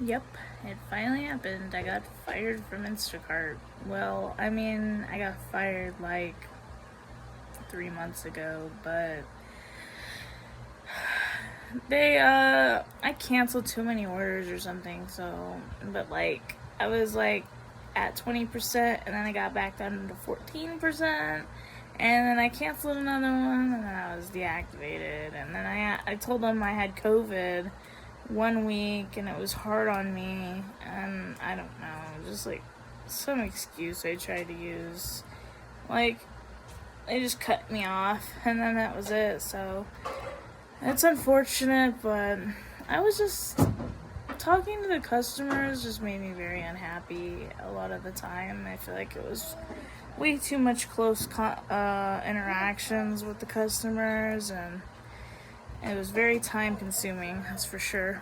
Yep, it finally happened. I got fired from Instacart. Well, I got fired like 3 months ago, but I canceled too many orders or something, but I was like at 20%, and then I got back down to 14%, and then I canceled another one, and then I was deactivated, and then I told them I had COVID 1 week, and it was hard on me, and I don't know, just like some excuse I tried to use. Like, they just cut me off, and then that was it, so it's unfortunate, but I was just talking to the customers just made me very unhappy a lot of the time. I feel like it was way too much close interactions with the customers, and it was very time consuming, that's for sure.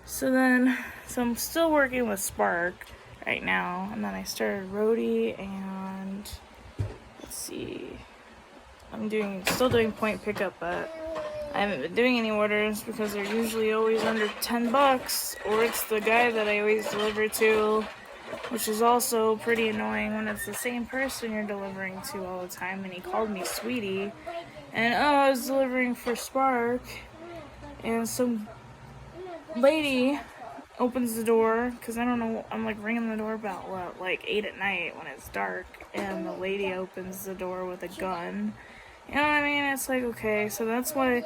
So I'm still working with Spark right now, and then I started Roadie, and let's see, still doing point pickup, but I haven't been doing any orders because they're usually always under $10, or it's the guy that I always deliver to, which is also pretty annoying when it's the same person you're delivering to all the time. And he called me sweetie, and I was delivering for Spark, and some lady opens the door, because I don't know, I'm like ringing the doorbell at like 8 at night when it's dark, and the lady opens the door with a gun. You know what I mean? It's like, okay, so that's why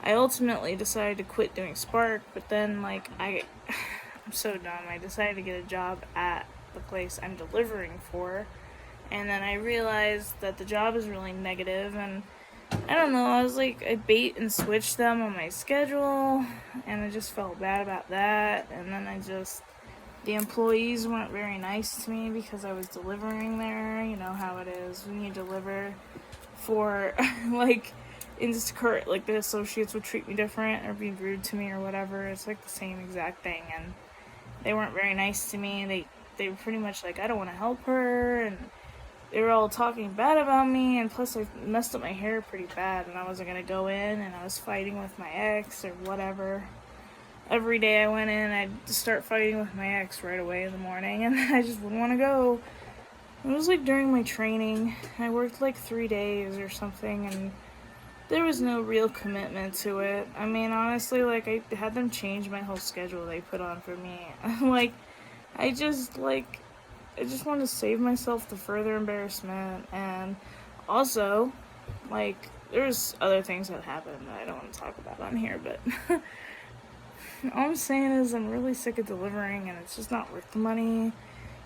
I ultimately decided to quit doing Spark, but then I'm so dumb. I decided to get a job at the place I'm delivering for, and then I realized that the job is really negative, and I don't know, I bait and switched them on my schedule, and I just felt bad about that, and then the employees weren't very nice to me because I was delivering there. You know how it is when you deliver for, like, Instacart, like, the associates would treat me different or be rude to me or whatever. It's like the same exact thing, and they weren't very nice to me. They were pretty much like, I don't want to help her, and they were all talking bad about me, and plus I messed up my hair pretty bad, and I wasn't gonna go in, and I was fighting with my ex or whatever. Every day I went in, I'd start fighting with my ex right away in the morning, and I just wouldn't want to go. It was like during my training. I worked like 3 days or something, and there was no real commitment to it. I mean, honestly, like, I had them change my whole schedule they put on for me. I just, I just want to save myself the further embarrassment, and also, there's other things that happened that I don't want to talk about on here, but all I'm saying is I'm really sick of delivering, and it's just not worth the money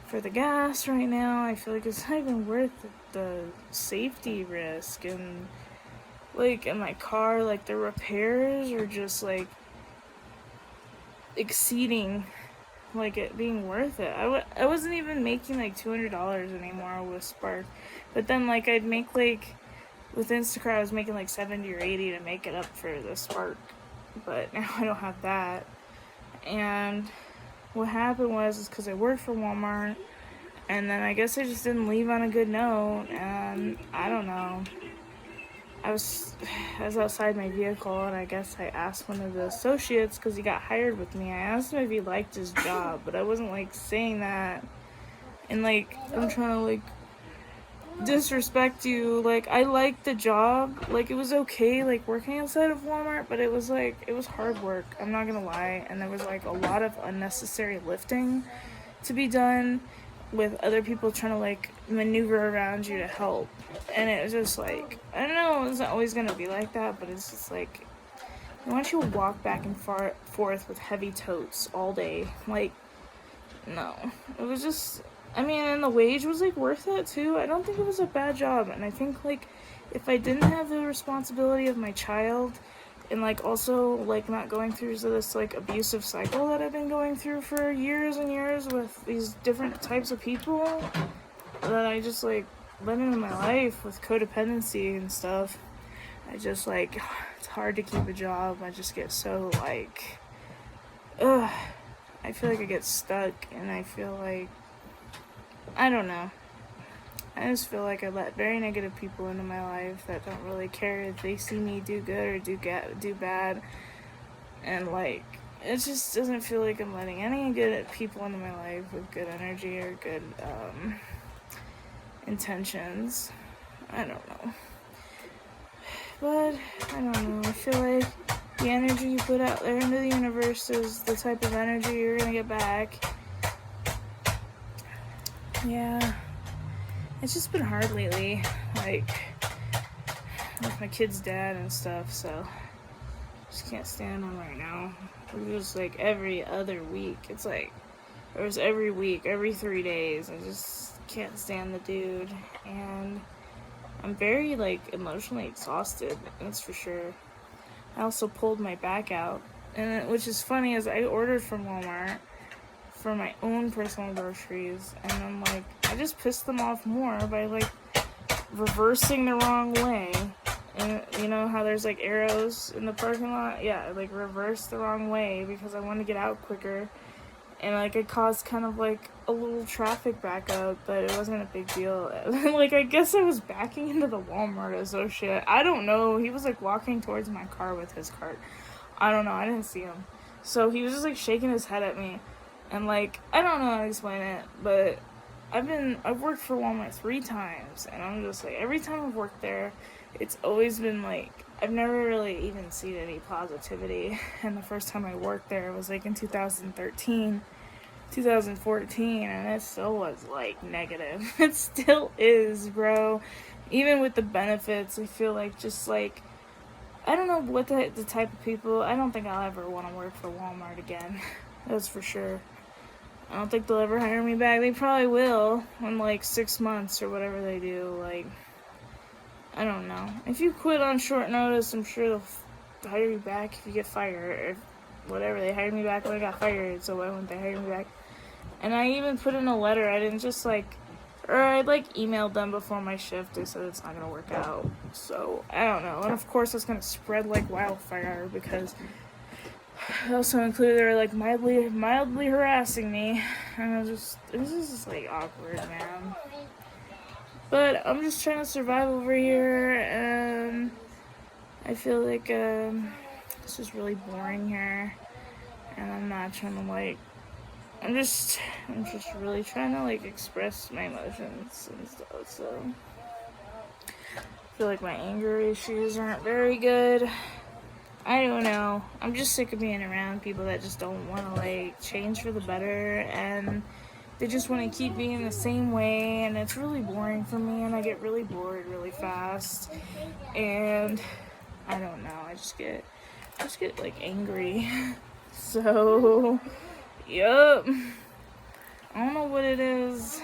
for the gas right now. I feel like it's not even worth the safety risk, and in my car, the repairs are just exceeding it being worth it. I wasn't even making $200 anymore with Spark, but then I'd make with Instacart I was making 70 or 80 to make it up for the Spark, but now I don't have that. And what happened was because I worked for Walmart, and then I guess I just didn't leave on a good note, and I don't know. I was outside my vehicle, and I guess I asked one of the associates, because he got hired with me, I asked him if he liked his job, but I wasn't saying that, and I'm trying to disrespect you. I liked the job, it was okay, working outside of Walmart, but it was hard work, I'm not gonna lie, and there was a lot of unnecessary lifting to be done with other people trying to maneuver around you to help, and it was just I don't know, it's not always gonna be like that, but it's just I want you to walk back and forth with heavy totes all day, no, it was just, and the wage was worth it too. I don't think it was a bad job, and I think if I didn't have the responsibility of my child, and also not going through this abusive cycle that I've been going through for years and years with these different types of people that I just let into my life with codependency and stuff, I just it's hard to keep a job. I just get so ugh, I feel I get stuck, and I feel I don't know, I just feel I let very negative people into my life that don't really care if they see me do good or do bad, and it just doesn't feel like I'm letting any good people into my life with good energy or good intentions. I don't know. But I don't know. I feel like the energy you put out there into the universe is the type of energy you're gonna get back. Yeah. It's just been hard lately. Like, with my kid's dad and stuff, so just can't stand him right now. It was like every other week. It's like it was every week, every 3 days. I just can't stand the dude, and I'm very like emotionally exhausted. That's for sure. I also pulled my back out, and which is funny is I ordered from Walmart for my own personal groceries, and I'm like, I just pissed them off more by like reversing the wrong way. And you know how there's like arrows in the parking lot? Yeah, I like reversed the wrong way because I wanted to get out quicker. And like it caused kind of like a little traffic backup, but it wasn't a big deal. Like I guess I was backing into the Walmart associate. I don't know. He was like walking towards my car with his cart. I don't know. I didn't see him. So he was just like shaking his head at me. And like, I don't know how to explain it, but I've worked for Walmart 3 times, and I'm just like, every time I've worked there, it's always been like, I've never really even seen any positivity. And the first time I worked there was like in 2013, 2014, and it still was like negative. It still is, bro. Even with the benefits, I feel like just like, I don't know what the type of people, I don't think I'll ever want to work for Walmart again. That's for sure. I don't think they'll ever hire me back. They probably will in like 6 months or whatever they do. Like, I don't know. If you quit on short notice, I'm sure they'll hire you back if you get fired. Or if, whatever, they hired me back when I got fired, so why wouldn't they hire me back? And I even put in a letter. I didn't just like, or I like emailed them before my shift. They said it's not going to work out. So, I don't know. And of course it's going to spread like wildfire because I also included they were like mildly harassing me, and it was just like awkward, man. But I'm just trying to survive over here, and I feel like it's just really boring here, and I'm not trying to like. I'm just really trying to like express my emotions and stuff. So I feel like my anger issues aren't very good. I don't know. I'm just sick of being around people that just don't want to, like, change for the better, and they just want to keep being the same way, and it's really boring for me, and I get really bored really fast, and I don't know. I just get like, angry. So, yup. I don't know what it is.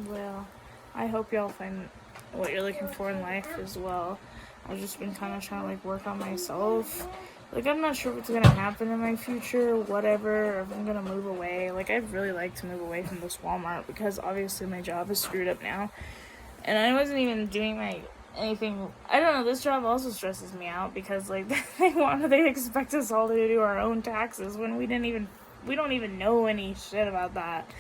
Well, I hope y'all find what you're looking for in life as well. I've just been kind of trying to like work on myself. Like, I'm not sure what's gonna happen in my future, whatever, or if I'm gonna move away. Like, I'd really like to move away from this Walmart because obviously my job is screwed up now. And I wasn't even doing anything. I don't know, this job also stresses me out because like they expect us all to do our own taxes when we don't even know any shit about that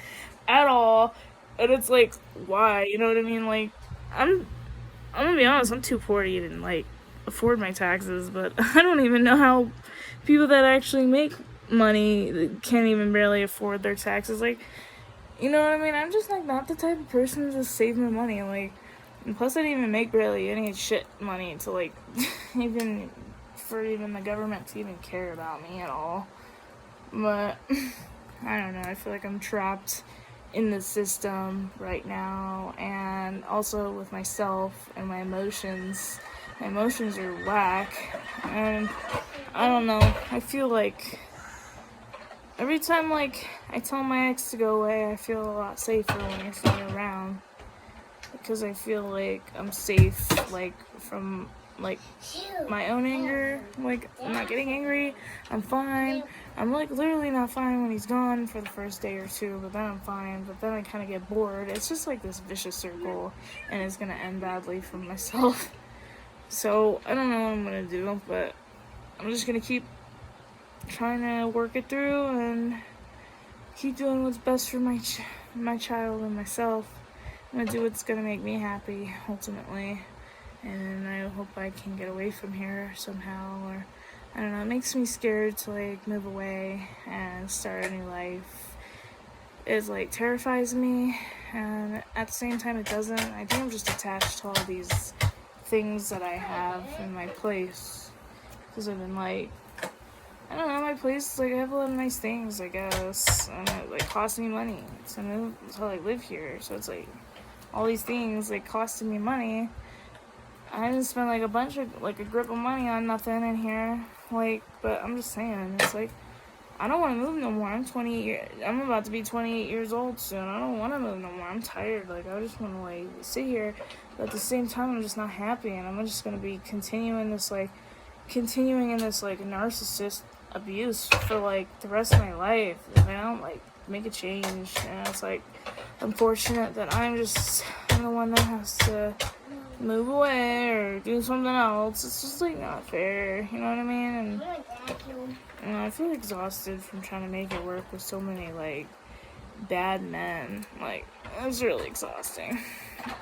at all. And it's like, why? You know what I mean? Like, I'm gonna be honest, I'm too poor to even, like, afford my taxes, but I don't even know how people that actually make money can't even barely afford their taxes. Like, you know what I mean? I'm just, like, not the type of person to save my money, like, and plus I didn't even make barely any shit money to, like, even the government to even care about me at all. But, I don't know, I feel like I'm trapped in the system right now, and also with myself and my emotions. My emotions are whack, and I don't know, I feel like every time like I tell my ex to go away, I feel a lot safer when he's not around, because I feel like I'm safe, like, from like my own anger. Like, I'm not getting angry, I'm fine. I'm like literally not fine when he's gone for the first day or two, but then I'm fine, but then I kind of get bored. It's just like this vicious circle, and it's gonna end badly for myself. So I don't know what I'm gonna do, but I'm just gonna keep trying to work it through and keep doing what's best for my child and myself. I'm gonna do what's gonna make me happy, ultimately. And I hope I can get away from here somehow, or I don't know, it makes me scared to like move away and start a new life. It like terrifies me, and at the same time it doesn't. I think I'm just attached to all these things that I have in my place, because I've been like, I don't know, my place, like, I have a lot of nice things, I guess, and it, like, costs me money to move, to, like, live here, so it's, like, all these things, like, costing me money. I didn't spend, like, a grip of money on nothing in here, like, but I'm just saying, it's, like, I don't want to move no more. I'm about to be 28 years old soon. I don't want to move no more. I'm tired, like, I just want to, like, sit here, but at the same time, I'm just not happy, and I'm just gonna be continuing in this, like, narcissist abuse for like the rest of my life if I don't like make a change. And it's like unfortunate that I'm the one that has to move away or do something else. It's just like not fair, you know what I mean? And I feel exhausted from trying to make it work with so many like bad men. Like, it's really exhausting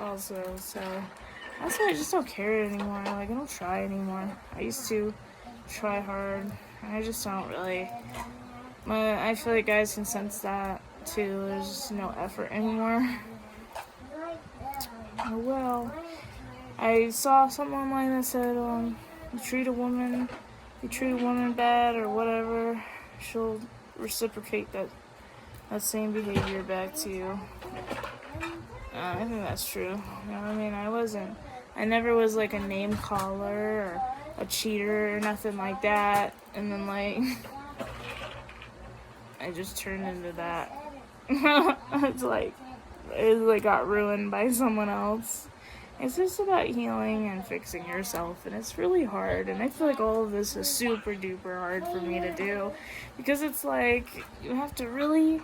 also. So that's why I just don't care anymore. Like, I don't try anymore. I used to try hard. I just don't really. I feel like guys can sense that too. There's just no effort anymore. Oh well. I saw something online that said, you treat a woman bad or whatever, she'll reciprocate that same behavior back to you. I think that's true. You know what I mean? I never was like a name caller or a cheater or nothing like that. And then like, I just turned into that. It got ruined by someone else. It's just about healing and fixing yourself, and it's really hard. And I feel like all of this is super duper hard for me to do, because it's like you have to really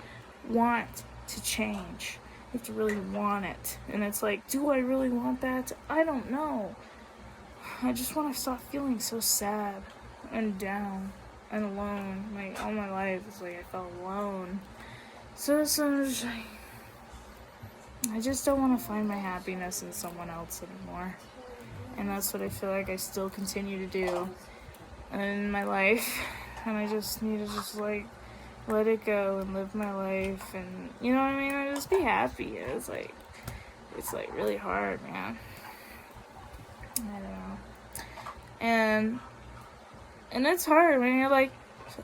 want to change. You have to really want it. And it's like, do I really want that? I don't know. I just want to stop feeling so sad and down and alone. Like, all my life, it's like I felt alone. So I just don't want to find my happiness in someone else anymore. And that's what I feel like I still continue to do in my life. And I just need to just like let it go and live my life, and you know what I mean, and just be happy. It's like really hard, man. I don't know. And it's hard when you're like,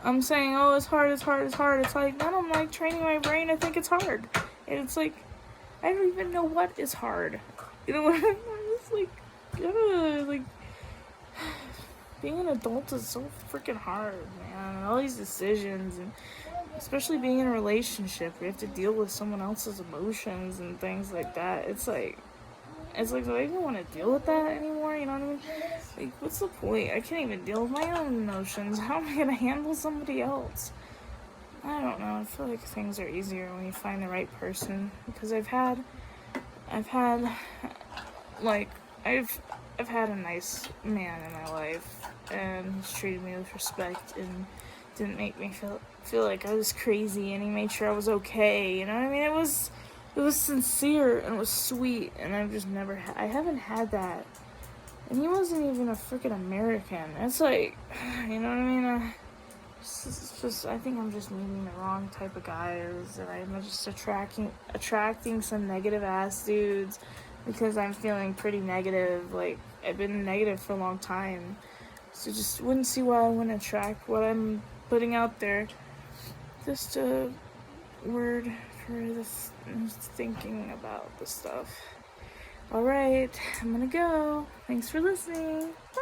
I'm saying, oh, it's hard. It's like, then I'm like training my brain to think it's hard. And it's like, I don't even know what is hard. You know what I mean? It's like, being an adult is so freaking hard, man. And all these decisions, and especially being in a relationship, you have to deal with someone else's emotions and things like that. It's like, do I even want to deal with that anymore? You know what I mean? Like, what's the point? I can't even deal with my own emotions. How am I going to handle somebody else? I don't know. I feel like things are easier when you find the right person, because I've had a nice man in my life, and he's treated me with respect and didn't make me feel like I was crazy, and he made sure I was okay. You know what I mean? It was sincere and it was sweet, and I haven't had that. And he wasn't even a freaking American. It's like, you know what I mean? It's just, I think I'm just meeting the wrong type of guys, and I'm just attracting some negative ass dudes, because I'm feeling pretty negative. Like, I've been negative for a long time, so just wouldn't see why I wouldn't attract what I'm putting out there. Just a word for this, thinking about the stuff. Alright, I'm gonna go. Thanks for listening. Bye.